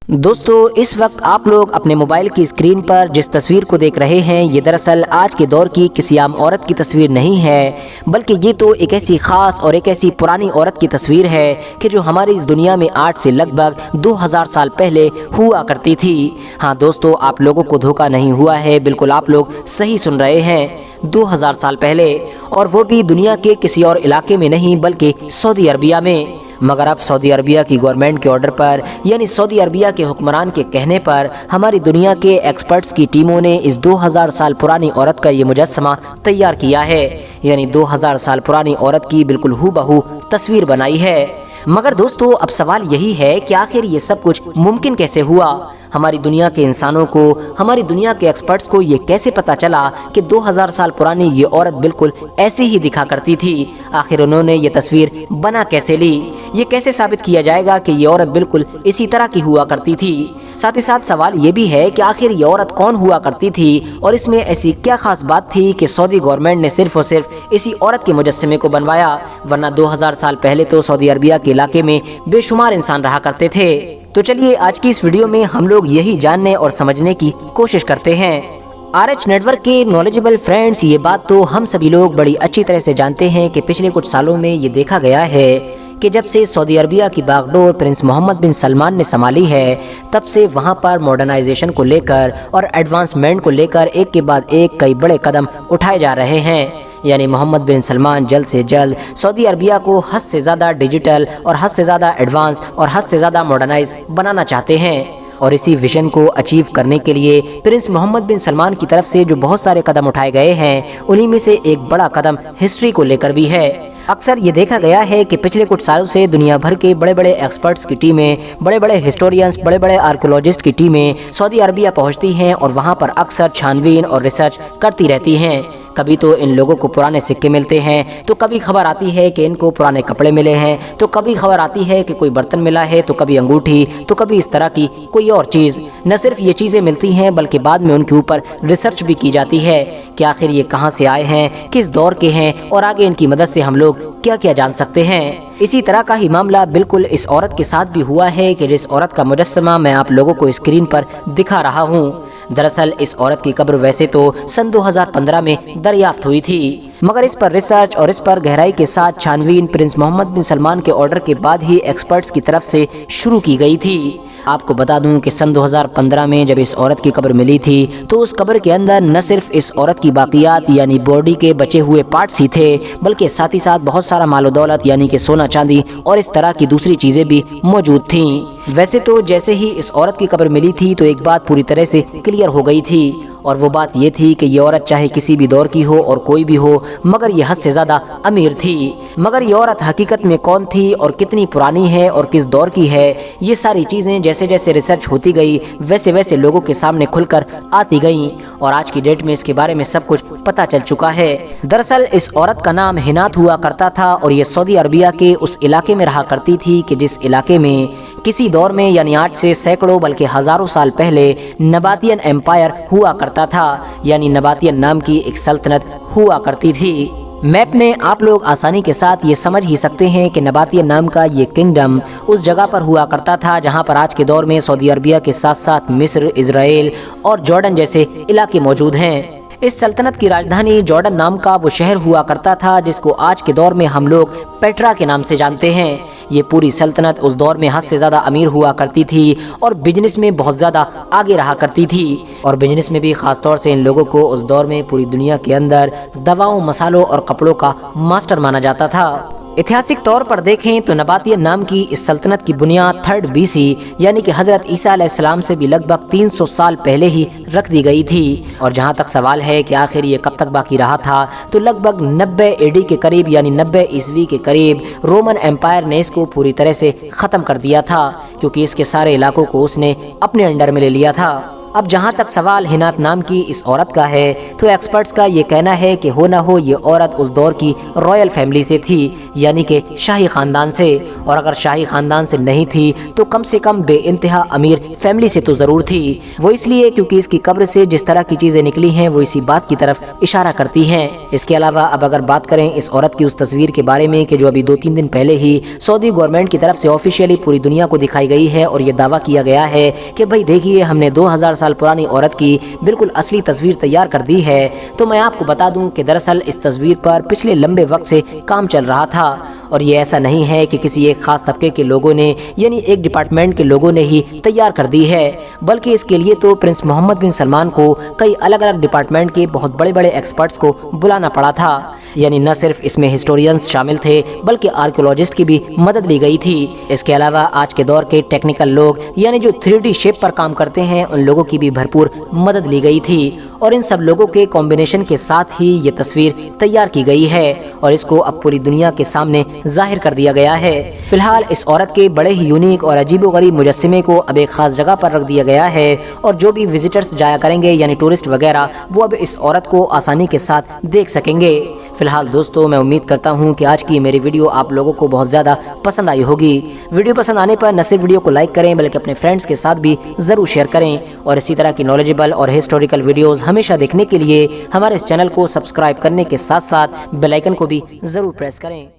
دوستو اس وقت آپ لوگ اپنے موبائل کی اسکرین پر جس تصویر کو دیکھ رہے ہیں یہ دراصل آج کے دور کی کسی عام عورت کی تصویر نہیں ہے، بلکہ یہ تو ایک ایسی خاص اور ایک ایسی پرانی عورت کی تصویر ہے کہ جو ہماری اس دنیا میں آج سے لگ بھگ 2000 سال پہلے ہوا کرتی تھی۔ ہاں دوستو، آپ لوگوں کو دھوکہ نہیں ہوا ہے، بالکل آپ لوگ صحیح سن رہے ہیں، 2000 سال پہلے، اور وہ بھی دنیا کے کسی اور علاقے میں نہیں بلکہ سعودی عربیہ میں۔ مگر اب سعودی عربیہ کی گورنمنٹ کے آرڈر پر، یعنی سعودی عربیہ کے حکمران کے کہنے پر، ہماری دنیا کے ایکسپرٹس کی ٹیموں نے اس 2000 سال پرانی عورت کا یہ مجسمہ تیار کیا ہے، یعنی 2000 سال پرانی عورت کی بالکل ہو بہو تصویر بنائی ہے۔ مگر دوستو اب سوال یہی ہے کہ آخر یہ سب کچھ ممکن کیسے ہوا؟ ہماری دنیا کے انسانوں کو، ہماری دنیا کے ایکسپرٹس کو یہ کیسے پتا چلا کہ 2000 سال پرانی یہ عورت بالکل ایسی ہی دکھا کرتی تھی؟ آخر انہوں نے یہ تصویر بنا کیسے لی؟ یہ کیسے ثابت کیا جائے گا کہ یہ عورت بالکل اسی طرح کی ہوا کرتی تھی؟ ساتھ ہی ساتھ سوال یہ بھی ہے کہ آخر یہ عورت کون ہوا کرتی تھی اور اس میں ایسی کیا خاص بات تھی کہ سعودی گورنمنٹ نے صرف اور صرف اسی عورت کے مجسمے کو بنوایا، ورنہ 2000 سال پہلے تو سعودی عربیہ کے علاقے میں بے شمار انسان رہا کرتے تھے۔ تو چلیے آج کی اس ویڈیو میں ہم لوگ یہی جاننے اور سمجھنے کی کوشش کرتے ہیں۔ RH نیٹ ورک کے نالجبل فرینڈز، یہ بات تو ہم سبھی لوگ بڑی اچھی طرح سے جانتے ہیں کہ پچھلے کچھ سالوں میں یہ دیکھا گیا ہے کہ جب سے سعودی عربیہ کی باغ ڈور پرنس محمد بن سلمان نے سنبھالی ہے، تب سے وہاں پر ماڈرنائزیشن کو لے کر اور ایڈوانسمنٹ کو لے کر ایک کے بعد ایک کئی بڑے قدم اٹھائے جا رہے ہیں۔ یعنی محمد بن سلمان جلد سے جلد سعودی عربیہ کو حد سے زیادہ ڈیجیٹل اور حد سے زیادہ ایڈوانس اور حد سے زیادہ ماڈرنائز بنانا چاہتے ہیں، اور اسی ویژن کو اچیو کرنے کے لیے پرنس محمد بن سلمان کی طرف سے جو بہت سارے قدم اٹھائے گئے ہیں، انہی میں سے ایک بڑا قدم ہسٹری کو لے کر بھی ہے۔ اکثر یہ دیکھا گیا ہے کہ پچھلے کچھ سالوں سے دنیا بھر کے بڑے بڑے ایکسپرٹس کی ٹیمیں، بڑے بڑے ہسٹورینز، بڑے بڑے آرکیولوجسٹ کی ٹیمیں سعودی عربیہ پہنچتی ہیں اور وہاں پر اکثر چھانبین اور ریسرچ کرتی رہتی ہیں۔ کبھی تو ان لوگوں کو پرانے سکے ملتے ہیں، تو کبھی خبر آتی ہے کہ ان کو پرانے کپڑے ملے ہیں، تو کبھی خبر آتی ہے کہ کوئی برتن ملا ہے، تو کبھی انگوٹھی، تو کبھی اس طرح کی کوئی اور چیز۔ نہ صرف یہ چیزیں ملتی ہیں بلکہ بعد میں ان کے اوپر ریسرچ بھی کی جاتی ہے کہ آخر یہ کہاں سے آئے ہیں، کس دور کے ہیں، اور آگے ان کی مدد سے ہم لوگ کیا کیا جان سکتے ہیں۔ اسی طرح کا ہی معاملہ بالکل اس عورت کے ساتھ بھی ہوا ہے کہ جس عورت کا مجسمہ میں آپ لوگوں کو اسکرین پر دکھا رہا ہوں۔ دراصل اس عورت کی قبر ویسے تو سن 2015 میں دریافت ہوئی تھی، مگر اس پر ریسرچ اور اس پر گہرائی کے ساتھ چھانبین پرنس محمد بن سلمان کے آرڈر کے بعد ہی ایکسپرٹس کی طرف سے شروع کی گئی تھی۔ آپ کو بتا دوں کہ سن 2015 میں جب اس عورت کی قبر ملی تھی تو اس قبر کے اندر نہ صرف اس عورت کی باقیات یعنی باڈی کے بچے ہوئے پارٹس ہی تھے، بلکہ ساتھ ہی ساتھ بہت سارا مال و دولت یعنی کہ سونا چاندی اور اس طرح کی دوسری چیزیں بھی موجود تھیں۔ ویسے تو جیسے ہی اس عورت کی قبر ملی تھی تو ایک بات پوری طرح سے کلیئر ہو گئی تھی، اور وہ بات یہ تھی کہ یہ عورت چاہے کسی بھی دور کی ہو اور کوئی بھی ہو، مگر یہ حد سے زیادہ امیر تھی۔ مگر یہ عورت حقیقت میں کون تھی اور کتنی پرانی ہے اور کس دور کی ہے، یہ ساری چیزیں جیسے جیسے ریسرچ ہوتی گئی ویسے ویسے لوگوں کے سامنے کھل کر آتی گئیں، اور آج کی ڈیٹ میں اس کے بارے میں سب کچھ پتہ چل چکا ہے۔ دراصل اس عورت کا نام ہنات ہوا کرتا تھا اور یہ سعودی عربیہ کے اس علاقے میں رہا کرتی تھی کہ جس علاقے میں کسی دور میں یعنی آج سے سینکڑوں بلکہ ہزاروں سال پہلے نباتین ایمپائر ہوا کرتا تھا، یعنی نباتین نام کی ایک سلطنت ہوا کرتی تھی۔ میپ میں آپ لوگ آسانی کے ساتھ یہ سمجھ ہی سکتے ہیں کہ نباتین نام کا یہ کنگڈم اس جگہ پر ہوا کرتا تھا جہاں پر آج کے دور میں سعودی عربیہ کے ساتھ ساتھ مصر، اسرائیل اور جارڈن جیسے علاقے موجود ہیں۔ اس سلطنت کی راجدھانی جارڈن نام کا وہ شہر ہوا کرتا تھا جس کو آج کے دور میں ہم لوگ پیٹرا کے نام سے جانتے ہیں۔ یہ پوری سلطنت اس دور میں حد سے زیادہ امیر ہوا کرتی تھی اور بزنس میں بہت زیادہ آگے رہا کرتی تھی، اور بزنس میں بھی خاص طور سے ان لوگوں کو اس دور میں پوری دنیا کے اندر دواؤں، مسالوں اور کپڑوں کا ماسٹر مانا جاتا تھا۔ اتہاسک طور پر دیکھیں تو نباتین نام کی اس سلطنت کی بنیاد 3 BC یعنی کہ حضرت عیسیٰ علیہ السلام سے بھی لگ بھگ 300 سال پہلے ہی رکھ دی گئی تھی، اور جہاں تک سوال ہے کہ آخر یہ کب تک باقی رہا تھا تو لگ بھگ 90 AD کے قریب یعنی 90 عیسوی کے قریب رومن ایمپائر نے اس کو پوری طرح سے ختم کر دیا تھا، کیونکہ اس کے سارے علاقوں کو اس نے اپنے انڈر میں لے لیا تھا۔ اب جہاں تک سوال ہنات نام کی اس عورت کا ہے تو ایکسپرٹس کا یہ کہنا ہے کہ ہو نہ ہو یہ عورت اس دور کی رائل فیملی سے تھی، یعنی کہ شاہی خاندان سے، اور اگر شاہی خاندان سے نہیں تھی تو کم سے کم بے انتہا امیر فیملی سے تو ضرور تھی۔ وہ اس لیے کیونکہ اس کی قبر سے جس طرح کی چیزیں نکلی ہیں وہ اسی بات کی طرف اشارہ کرتی ہیں۔ اس کے علاوہ اب اگر بات کریں اس عورت کی اس تصویر کے بارے میں کہ جو ابھی 2-3 دن پہلے ہی سعودی گورنمنٹ کی طرف سے آفیشیلی پوری دنیا کو دکھائی گئی ہے اور یہ دعویٰ کیا گیا ہے کہ بھائی دیکھیے ہم نے 2000 سال پرانی عورت کی بالکل اصلی تصویر تیار کر دی ہے، تو میں آپ کو بتا دوں کہ دراصل اس تصویر پر پچھلے لمبے وقت سے کام چل رہا تھا، اور یہ ایسا نہیں ہے کہ کسی ایک خاص طبقے کے لوگوں نے یعنی ایک ڈپارٹمنٹ کے لوگوں نے ہی تیار کر دی ہے، بلکہ اس کے لیے تو پرنس محمد بن سلمان کو کئی الگ الگ ڈپارٹمنٹ کے بہت بڑے بڑے ایکسپرٹس کو بلانا پڑا تھا۔ یعنی نہ صرف اس میں ہسٹورینز شامل تھے بلکہ آرکیولوجسٹ کی بھی مدد لی گئی تھی۔ اس کے علاوہ آج کے دور کے ٹیکنیکل لوگ یعنی جو 3D شیپ پر کام کرتے ہیں ان لوگوں کی بھی بھرپور مدد لی گئی تھی، اور ان سب لوگوں کے کمبینیشن کے ساتھ ہی یہ تصویر تیار کی گئی ہے اور اس کو اب پوری دنیا کے سامنے ظاہر کر دیا گیا ہے۔ فی الحال اس عورت کے بڑے ہی یونیک اور عجیب و غریب مجسمے کو اب ایک خاص جگہ پر رکھ دیا گیا ہے، اور جو بھی وزٹرز جایا کریں گے یعنی ٹورسٹ وغیرہ وہ اب اس عورت کو آسانی کے ساتھ دیکھ سکیں گے۔ فی الحال دوستو میں امید کرتا ہوں کہ آج کی میری ویڈیو آپ لوگوں کو بہت زیادہ پسند آئی ہوگی۔ ویڈیو پسند آنے پر نہ صرف ویڈیو کو لائک کریں بلکہ اپنے فرینڈز کے ساتھ بھی ضرور شیئر کریں، اور اسی طرح کی نالجبل اور ہسٹوریکل ویڈیوز ہمیشہ دیکھنے کے لیے ہمارے اس چینل کو سبسکرائب کرنے کے ساتھ ساتھ بیل آئیکن کو بھی ضرور پریس کریں۔